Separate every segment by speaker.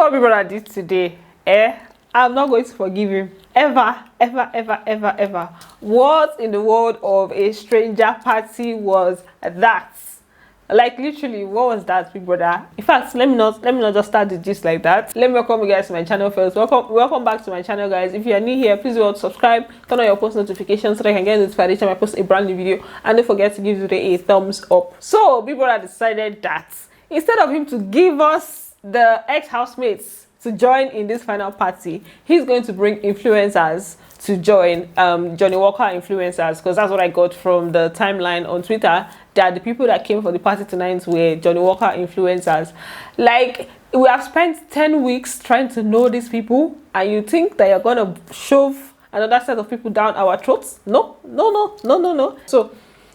Speaker 1: what my brother did today, I'm not going to forgive him. Ever, ever, ever, ever, ever. What in the world of a stranger party was that? Like literally, what was that, big brother? In fact, let me not just start the gist like that. Let me welcome you guys to my channel first. Welcome back to my channel, guys. If you are new here, please do subscribe, turn on your post notifications so that I can get notified each time I post a brand new video, and don't forget to give the video a thumbs up. So big brother decided that instead of him to give us the ex-housemates to join in this final party, he's going to bring influencers to join, Johnny Walker influencers, because that's what I got from the timeline on Twitter, that the people that came for the party tonight were Johnny Walker influencers. Like, we have spent 10 weeks trying to know these people, and you think that you're gonna shove another set of people down our throats? No. So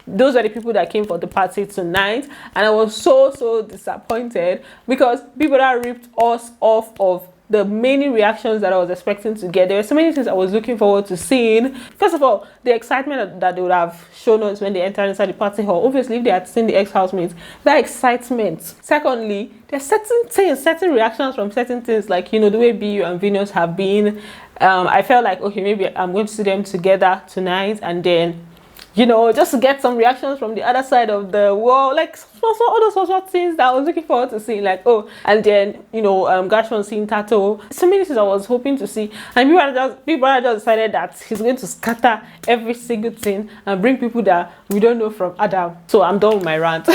Speaker 1: those are the people that came for the party tonight, and I was so disappointed because people that ripped us off of the many reactions that I was expecting to get. There were so many things I was looking forward to seeing. First of all, the excitement that they would have shown us when they entered inside the party hall. Obviously, if they had seen the ex-housemates, that excitement. Secondly, there's certain reactions from certain things, like, you know, the way BU and Venus have been. I felt like, okay, maybe I'm going to see them together tonight, and then, you know, just to get some reactions from the other side of the world, like all those social things that I was looking forward to seeing, like, oh, and then, you know, Gashon seeing Thato. So many things I was hoping to see, and Big Brother just decided that he's going to scatter every single thing and bring people that we don't know from Adam. So I'm done with my rant.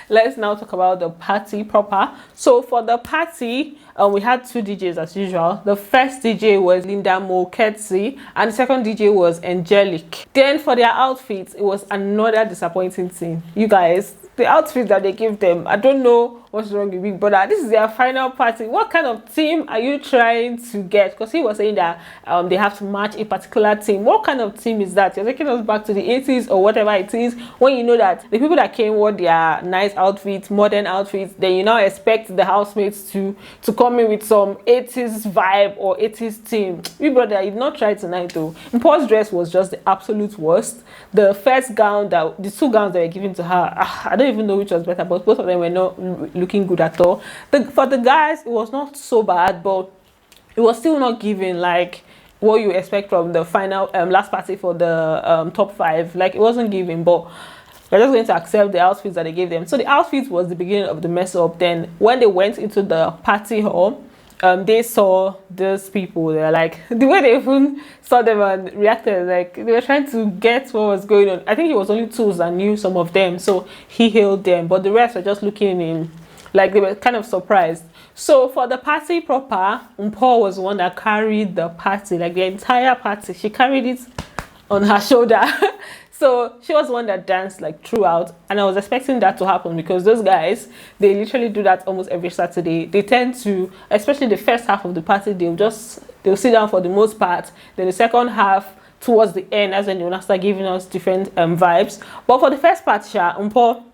Speaker 1: Let's now talk about the party proper. So for the party, we had two DJs as usual. The first DJ was Linda Moketsi, and the second DJ was Angelic. Then for their outfits, it was another disappointing thing. You guys, the outfits that they gave them, I don't know what's wrong with Big Brother. This is their final party. What kind of team are you trying to get? Because he was saying that they have to match a particular team. What kind of team is that? You're taking us back to the 80s or whatever it is, when you know that the people that came wore their nice outfits, modern outfits, then you now expect the housemates to come in with some 80s vibe or 80s team. Big Brother, you did not try tonight though. Paul's dress was just the absolute worst. The first gown, the two gowns that were given to her, I don't even know which was better, but both of them were not looking good at all. For the guys, it was not so bad, but it was still not giving like what you expect from the final last party for the top 5. Like, it wasn't giving, but we're just going to accept the outfits that they gave them. So the outfits was the beginning of the mess up. Then when they went into the party hall, they saw those people. They're like, the way they even saw them and reacted, like they were trying to get what was going on. I think it was only Tulz that knew some of them, so he hailed them, but the rest were just looking in like they were kind of surprised. So for the party proper, Paul was the one that carried the party, like the entire party. She carried it on her shoulder. So she was the one that danced like throughout, and I was expecting that to happen because those guys, they literally do that almost every Saturday. They tend to, especially the first half of the party, they'll sit down for the most part. Then the second half, towards the end, as when they will start giving us different vibes. But for the first part, Paul,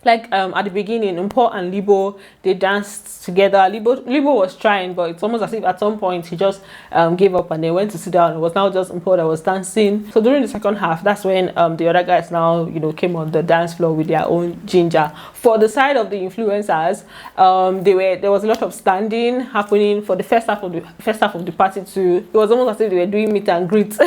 Speaker 1: like at the beginning, Mpo and Libo, they danced together. Libo was trying, but it's almost as if at some point he just gave up and they went to sit down. It was now just Mpo that was dancing. So during the second half, that's when the other guys now, you know, came on the dance floor with their own ginger. For the side of the influencers, there was a lot of standing happening for the first half of the party too. It was almost as if they were doing meet and greet.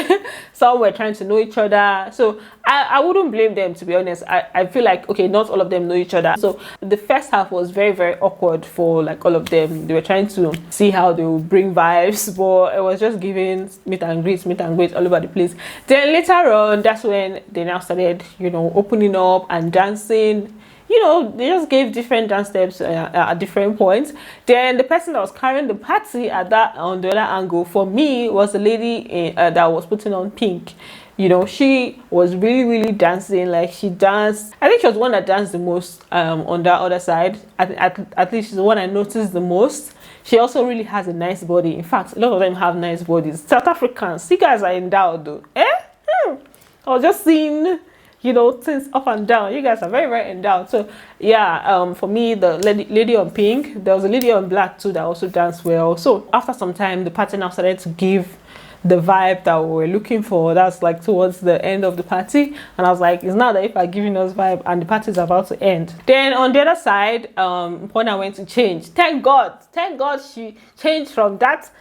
Speaker 1: Some were trying to know each other. So I wouldn't blame them, to be honest. I feel like, okay, not all of them know each other. So the first half was very awkward for like all of them. They were trying to see how they would bring vibes, but it was just giving meet and greet all over the place. Then later on, that's when they now started, you know, opening up and dancing. You know, they just gave different dance steps at different points. Then the person that was carrying the party on the other angle for me was the lady that was putting on pink. You know, she was really dancing. Like, she danced, I think she was the one that danced the most on that other side. At least she's the one I noticed the most. She also really has a nice body. In fact, a lot of them have nice bodies. South Africans, you guys are endowed though. I was just seeing, you know, things up and down. You guys are very endowed. So yeah, for me, the lady on pink, there was a lady on black too that also danced well. So after some time, the party now started to give the vibe that we were looking for. That's like towards the end of the party, and I was like, it's not that if are giving us vibe and the party is about to end. Then on the other side, when I went to change, thank God she changed from that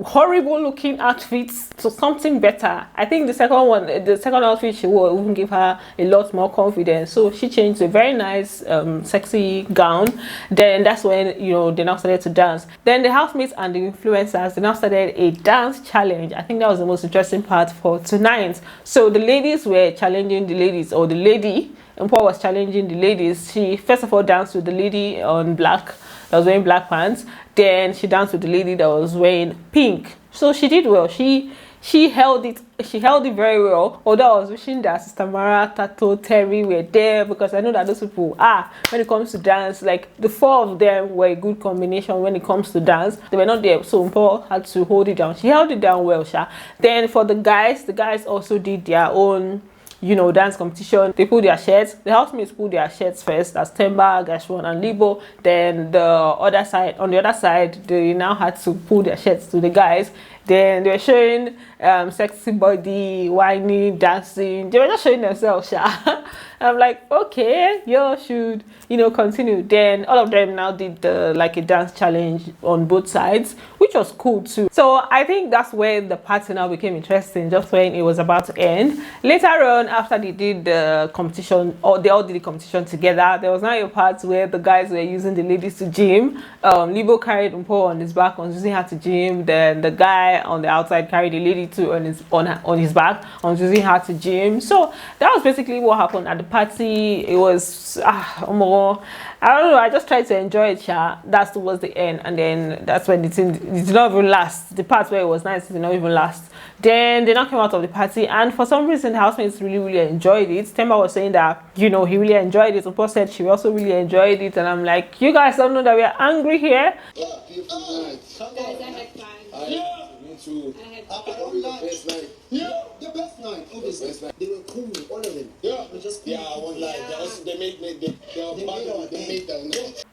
Speaker 1: horrible looking outfits to something better. I think the second outfit she wore even give her a lot more confidence, so she changed to a very nice sexy gown. Then that's when, you know, they now started to dance. Then the housemates and the influencers, they now started a dance challenge. I think that was the most interesting part for tonight. So the ladies were challenging the ladies, or the lady and Paul was challenging the ladies. She first of all danced with the lady on black that was wearing black pants. Then she danced with the lady that was wearing pink. So she did well. She held it very well. Although I was wishing that Sister Mara, Thato, Terry were there, because I know that those people are, when it comes to dance, like the four of them were a good combination when it comes to dance. They were not there, so Paul had to hold it down. She held it down well, Sha. Then for the guys also did their own, you know, dance competition. They pulled their shirts. The housemates pulled their shirts first. That's Themba, Gashwan, and Libo. Then on the other side, they now had to pull their shirts to the guys. Then they were showing sexy body, whining, dancing. They were just showing themselves, Sha. I'm like, okay, you should, you know, continue. Then all of them now did like a dance challenge on both sides, which was cool too. So I think that's when the party now became interesting, just when it was about to end. Later on, after they did the competition, or they all did the competition together, there was now a part where the guys were using the ladies to gym. Libo carried Mpo on his back, was using her to gym. Then the guy on the outside carried the lady too on his back, was using her to gym. So that was basically what happened at the party. It was more, I don't know, I just tried to enjoy it, Sha. That's towards the end, and then that's when it did not even last. The part where it was nice did not even last. Then they now came out of the party, and for some reason the housemates really enjoyed it. Themba was saying that, you know, he really enjoyed it. Paul said she also really enjoyed it, and I'm like, you guys don't know that we are angry here.
Speaker 2: Yeah, beautiful night. Guys, I had fun. Yeah, me too. I had fun. The best night. Yeah, the best night. Obviously, the best night. They were cool, all of them. Yeah, I won't lie. They made that.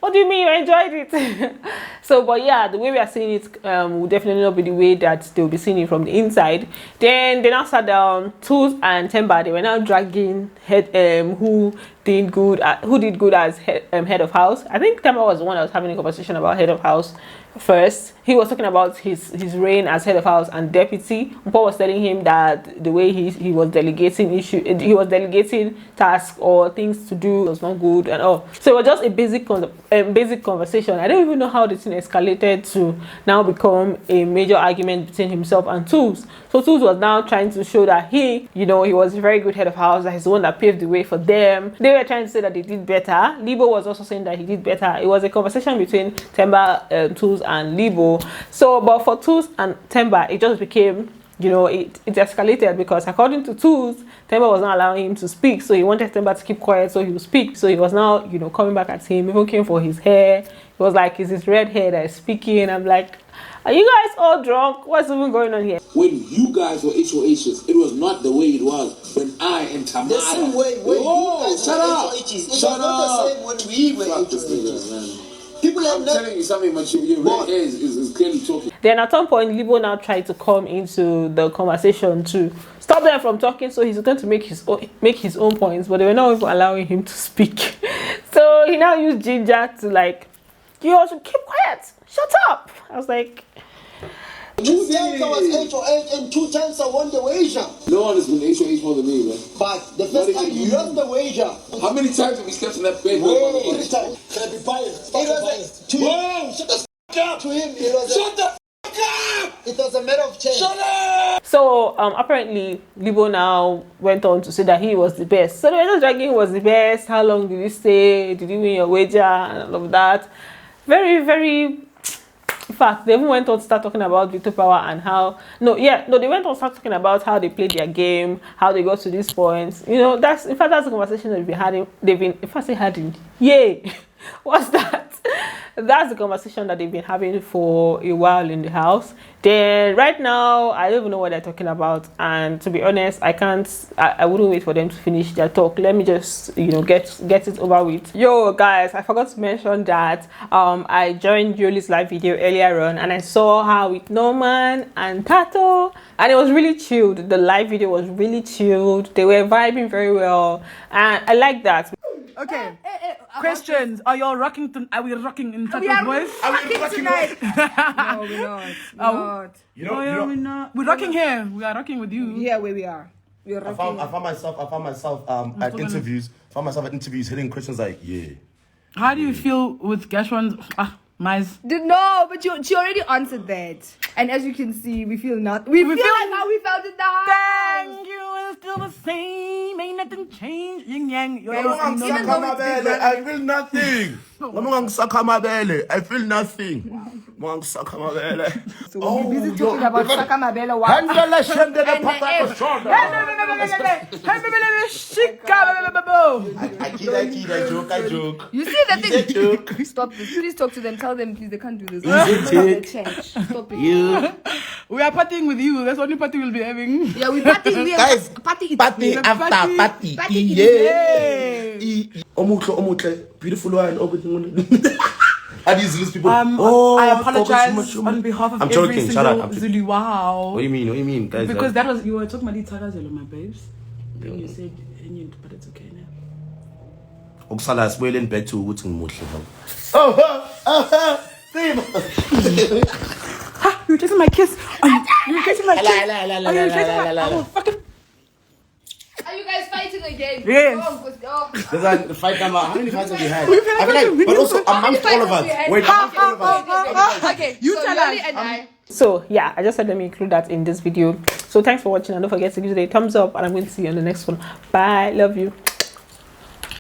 Speaker 1: What do you mean you enjoyed it? So, but yeah, the way we are seeing it will definitely not be the way that they'll be seeing it from the inside. Then they now sat down, Tulz and Themba. They were now dragging who did good as head of house. I think Themba was the one that was having a conversation about head of house first. He was talking about his reign as head of house and deputy. Paul was telling him that the way he was delegating tasks or things to do was not good and all. So it was just a basic conversation. I don't even know how the thing escalated to now become a major argument between himself and Tulz. So Tulz was now trying to show that he was a very good head of house, that he's the one that paved the way for them. They were trying to say that they did better. Libo was also saying that he did better. It was a conversation between Themba, Tulz and Libo. So, but for Tulz and Themba, it just became, it escalated, because according to Tulz, Themba was not allowing him to speak. So he wanted Themba to keep quiet so he would speak. So he was now, coming back at him, even came for his hair. He was like, is his red hair that is speaking? I'm like, are you guys all drunk? What's even going on here?
Speaker 3: When you guys were HOHs, it was not the way it was when I and Tamara.
Speaker 2: The same way when you guys
Speaker 3: shut
Speaker 2: were
Speaker 3: up.
Speaker 2: HOHs. It was
Speaker 3: Shut
Speaker 2: not
Speaker 3: up.
Speaker 2: the same when we were HOHs. People
Speaker 3: I'm telling you something, but your red hair is clearly talking.
Speaker 1: Then at some point, Libo now tried to come into the conversation to stop them from talking, so he's going to make his own points, but they were not even allowing him to speak. So he now used ginger to like, you all should keep quiet, shut up. I was like,
Speaker 2: 2 times I was HOH and 2 times I won the wager.
Speaker 3: No one has been HOH more than me, man.
Speaker 2: But the first time you lost the wager.
Speaker 3: How many times have we slept in that bed?
Speaker 2: 3 times. Can I be biased? It was to him. Shut the f*** up. To him, it was shut the f*** up. It was a matter of change. Shut up.
Speaker 1: So apparently Libo now went on to say that he was the best. So they were just dragging who was the best. How long did you stay? Did you win your wager and all of that? Very, very. In fact, they even went on to start talking about Veto Power and how they went on to start talking about how they played their game, how they got to this point. That's the conversation that they've been having. Yay, what's that? that's the conversation that they've been having for a while in the house. Then right now, I don't even know what they're talking about. And to be honest, I wouldn't wait for them to finish their talk. Let me just, get it over with. Yo, guys, I forgot to mention that I joined Yoli's live video earlier on, and I saw her with Norman and Thato, and it was really chilled. The live video was really chilled. They were vibing very well, and I like that.
Speaker 4: Okay. Questions. Are y'all rocking? Are we rocking in Thato's voice?
Speaker 2: Are we rocking
Speaker 5: tonight? No, we're not.
Speaker 4: We're not. We're rocking here. We are rocking with you.
Speaker 5: Yeah, where we are. We're rocking.
Speaker 2: I found myself at interviews. Hitting questions like, yeah.
Speaker 4: How do you feel with Gashwan's Mize?
Speaker 5: No, but she already answered that. And as you can see, we feel not. We feel like how we felt in the house.
Speaker 4: Thank you. It's still the same. Ain't nothing changed. Yin yang.
Speaker 2: I feel nothing. I feel nothing.
Speaker 5: So we're busy talking about Sakamabela.
Speaker 2: I joke.
Speaker 5: You see the thing? Stop this. Please talk to them. Tell them, please, they can't do this. Stop it.
Speaker 4: We are partying with you. That's the only party we'll be having.
Speaker 5: Yeah, we're partying.
Speaker 2: Guys,
Speaker 5: party
Speaker 2: after party. Yeah. Omutle, beautiful one. How do you Zulu people?
Speaker 4: I apologize on behalf of every single Zulu. Wow.
Speaker 2: What do you mean, guys?
Speaker 4: Because that was, you were talking about the Tagazelo, my babes. Then you said Indian, but it's okay now.
Speaker 2: Oksala spoiling back to what's in Muslim.
Speaker 4: You're taking my kiss. You're taking my kiss.
Speaker 5: Are you guys fighting again?
Speaker 4: Yes.
Speaker 2: There's a fight number. How many fights have we had? I feel like, but also amongst all of us. Wait, amongst all of us.
Speaker 5: Okay, you tell us. And I.
Speaker 1: So yeah, I just said let me include that in this video. So thanks for watching, and don't forget to give it a thumbs up, and I'm going to see you on the next one. Bye. Love you.